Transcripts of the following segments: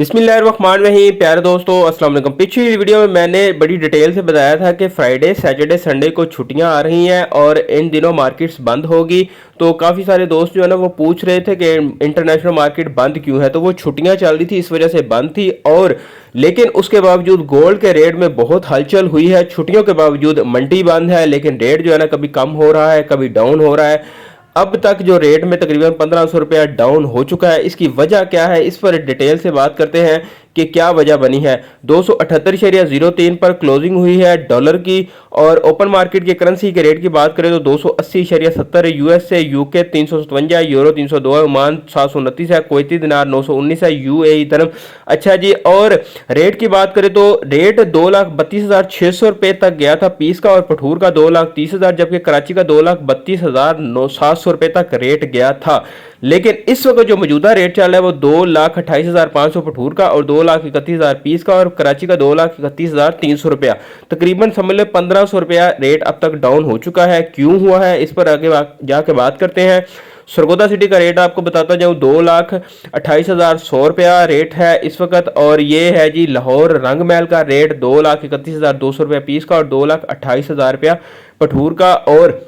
बिस्मिल्लाहिर्रहमानिर्रहीम। प्यारे दोस्तों, अस्सलाम वालेकुम। पिछली वीडियो में मैंने बड़ी डिटेल से बताया था कि फ्राइडे सैटरडे संडे को छुट्टियां आ रही हैं और इन दिनों मार्केट्स बंद होगी। तो काफ़ी सारे दोस्त जो है ना वो पूछ रहे थे कि इंटरनेशनल मार्केट बंद क्यों है। तो वो छुट्टियां चल रही थी, इस वजह से बंद थी। और लेकिन उसके बावजूद गोल्ड के रेट में बहुत हलचल हुई है। छुट्टियों के बावजूद मंडी बंद है, लेकिन रेट जो है ना कभी कम हो रहा है, कभी डाउन हो रहा है। अब तक जो रेट में तकरीबन 1500 रुपया डाउन हो चुका है। इसकी वजह क्या है, इस पर डिटेल से बात करते हैं कि क्या वजह बनी है। 278.03 पर क्लोजिंग हुई है डॉलर की। और ओपन मार्केट की करेंसी के रेट की बात करें तो 280.70 यूएस से, यूके 357, यूरो 302 है, ओमान 729 है, कुवैती दिनार 919 है, यूएई दिरहम। अच्छा जी, और रेट की बात करें तो रेट 2,32,600 रुपये तक गया था पीस का, और पठूर का 2,30,000, जबकि कराची का 2,32,700 रुपये तक रेट गया था। लेकिन इस वक्त जो मौजूदा रेट चल रहा है वो 2,28,500 पठूर का और 2,31,000 पीस का, और कराची का 2,31,300 रुपया। तकरीबन समझ लो 1500 रुपया रेट अब तक डाउन हो चुका है। क्यों हुआ है, इस पर आगे जाके बात करते हैं। सरगोदा सिटी का रेट आपको बताता जाऊं, 2,28,100 रुपया रेट है इस वक्त। और ये है जी लाहौर रंग महल का रेट 2,31,200 रुपया पीस का और 2,28,000 रुपया पठूर का। और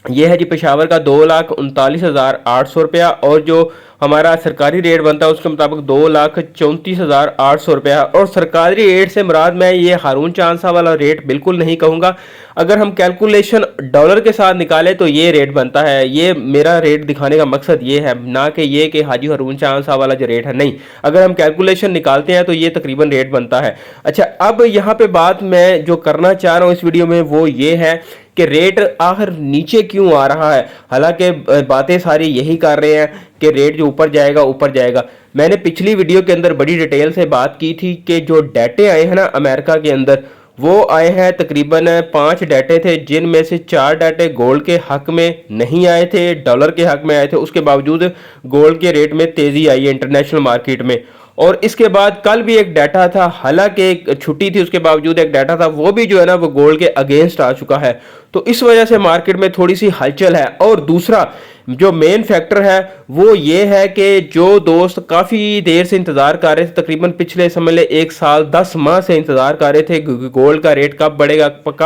ये है जी पेशावर का 2,39,800 रुपया। और जो हमारा सरकारी रेट बनता है उसके मुताबिक 2,34,800 रुपया। और सरकारी रेट से मुराद मैं ये हारून चांद साहब वाला रेट बिल्कुल नहीं कहूँगा। अगर हम कैलकुलेशन डॉलर के साथ निकालें तो ये रेट बनता है। ये मेरा रेट दिखाने का मकसद ये है, ना कि ये कि हाजी हारून चांद साहब वाला जो रेट है, नहीं। अगर हम कैलकुलेशन निकालते हैं तो ये तकरीबन रेट बनता है। अच्छा, अब यहाँ पे बात मैं जो करना चाह रहा हूँ इस वीडियो में वो ये है कि रेट आखिर नीचे क्यों आ रहा है। हालांकि बातें सारी यही कर रहे हैं कि रेट जो ऊपर जाएगा ऊपर जाएगा। मैंने पिछली वीडियो के अंदर बड़ी डिटेल से बात की थी कि जो डाटे आए हैं ना अमेरिका के अंदर, वो आए हैं तकरीबन 5 डाटे थे, जिनमें से 4 डाटे गोल्ड के हक में नहीं आए थे, डॉलर के हक में आए थे। उसके बावजूद गोल्ड के रेट में तेजी आई है इंटरनेशनल मार्केट में। और इसके बाद कल भी एक डाटा था, हालांकि एक छुट्टी थी, उसके बावजूद एक डाटा था, वो भी जो है ना वो गोल्ड के अगेंस्ट आ चुका है। तो इस वजह से मार्केट में थोड़ी सी हलचल है। और दूसरा जो मेन फैक्टर है वो ये है कि जो दोस्त काफ़ी देर से इंतज़ार कर रहे थे, तकरीबन पिछले समझ ले 1 साल 10 माह से इंतज़ार कर रहे थे गोल्ड का रेट कब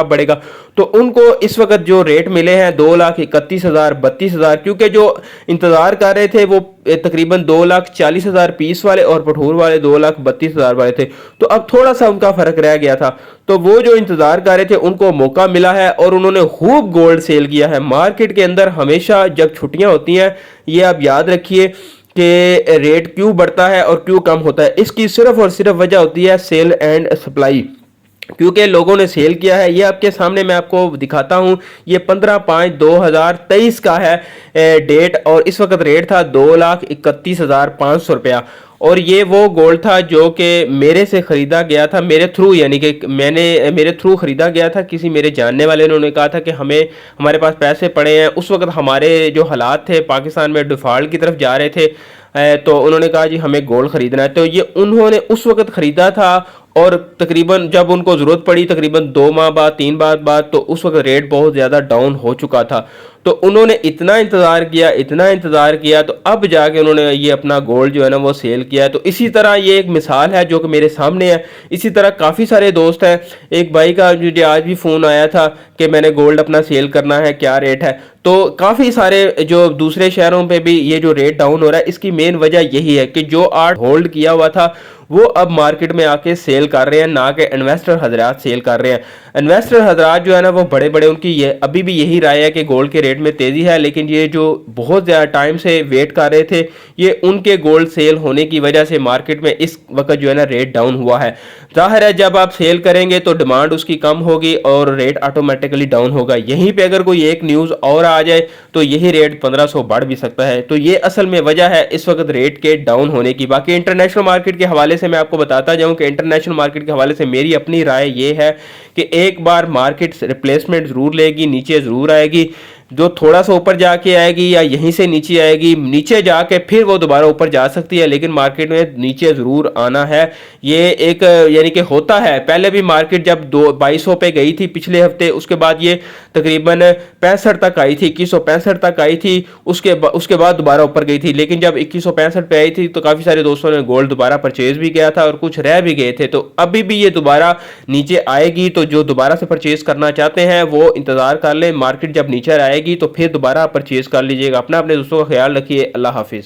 बढ़ेगा, तो उनको इस वक्त जो रेट मिले हैं 2,31,000 32,000, क्योंकि जो इंतज़ार कर रहे थे वो तकरीबन 2,40,000 पीस वाले और पठूर वाले 2,32,000 वाले थे। तो अब थोड़ा सा उनका फ़र्क रह गया था। तो वो जो इंतज़ार कर रहे थे उनको मौका मिला है और उन्होंने खूब गोल्ड सेल किया है। मार्केट के अंदर हमेशा जब छुट्टियां होती हैं, ये आप याद रखिए कि रेट क्यों बढ़ता है और क्यों कम होता है। इसकी सिर्फ और सिर्फ वजह होती है सेल एंड सप्लाई, क्योंकि लोगों ने सेल किया है। ये आपके सामने मैं आपको दिखाता हूं, ये 15/5/2023 का है डेट, और इस वक्त रेट था 2,31,500 रुपया। और ये वो गोल्ड था जो कि मेरे से ख़रीदा गया था, मेरे थ्रू, यानी कि मेरे थ्रू ख़रीदा गया था। किसी मेरे जानने वाले ने कहा था कि हमारे पास पैसे पड़े हैं। उस वक्त हमारे जो हालात थे पाकिस्तान में डिफ़ॉल्ट की तरफ जा रहे थे, तो उन्होंने कहा जी हमें गोल्ड ख़रीदना है। तो ये उन्होंने उस वक्त ख़रीदा था, और तकरीबन जब उनको ज़रूरत पड़ी तकरीबन 2 माह बाद 3 माह बाद, तो उस वक्त रेट बहुत ज़्यादा डाउन हो चुका था। तो उन्होंने इतना इंतज़ार किया तो अब जाके उन्होंने ये अपना गोल्ड जो है ना वो सेल किया है। तो इसी तरह ये एक मिसाल है जो कि मेरे सामने है। इसी तरह काफ़ी सारे दोस्त हैं। एक भाई का मुझे आज भी फ़ोन आया था कि मैंने गोल्ड अपना सेल करना है, क्या रेट है। तो काफ़ी सारे जो दूसरे शहरों पे भी ये जो रेट डाउन हो रहा है, इसकी मेन वजह यही है कि जो आर्ट होल्ड किया हुआ था वो अब मार्केट में आके सेल कर रहे हैं, ना कि इन्वेस्टर हजरात सेल कर रहे हैं। इन्वेस्टर हजरात जो है ना वो बड़े बड़े, उनकी ये अभी भी यही राय है कि गोल्ड के रेट में तेज़ी है, लेकिन ये जो बहुत ज़्यादा टाइम से वेट कर रहे थे, ये उनके गोल्ड सेल होने की वजह से मार्केट में इस वक्त जो है ना रेट डाउन हुआ है। जाहिर है जब आप सेल करेंगे तो डिमांड उसकी कम होगी और रेट ऑटोमेटिकली डाउन होगा। यहीं पे अगर कोई एक न्यूज़ और आ जाए तो यही रेट 1500 बढ़ भी सकता है। तो ये असल में वजह है इस वक्त रेट के डाउन होने की। बाकी इंटरनेशनल मार्केट के हवाले से मैं आपको बताता जाऊं कि इंटरनेशनल मार्केट के हवाले से मेरी अपनी राय ये है कि एक बार मार्केट रिप्लेसमेंट ज़रूर लेगी, नीचे ज़रूर आएगी। जो थोड़ा सा ऊपर जाके आएगी या यहीं से नीचे आएगी, नीचे जाके फिर वो दोबारा ऊपर जा सकती है, लेकिन मार्केट में नीचे जरूर आना है। ये एक यानी कि होता है, पहले भी मार्केट जब 2200 पे गई थी पिछले हफ्ते, उसके बाद ये तकरीबन 65 तक आई थी, 2165 तक आई थी, उसके बाद दोबारा ऊपर गई थी। लेकिन जब 2165 पे आई थी तो काफ़ी सारे दोस्तों ने गोल्ड दोबारा परचेज भी किया था और कुछ रह भी गए थे। तो अभी भी ये दोबारा नीचे आएगी, तो जो दोबारा से परचेज करना चाहते हैं वो इंतज़ार कर लें। मार्केट जब नीचे आएगी तो फिर दोबारा परचेज कर लीजिएगा। अपना अपने दोस्तों का ख्याल रखिए। अल्लाह हाफिज़।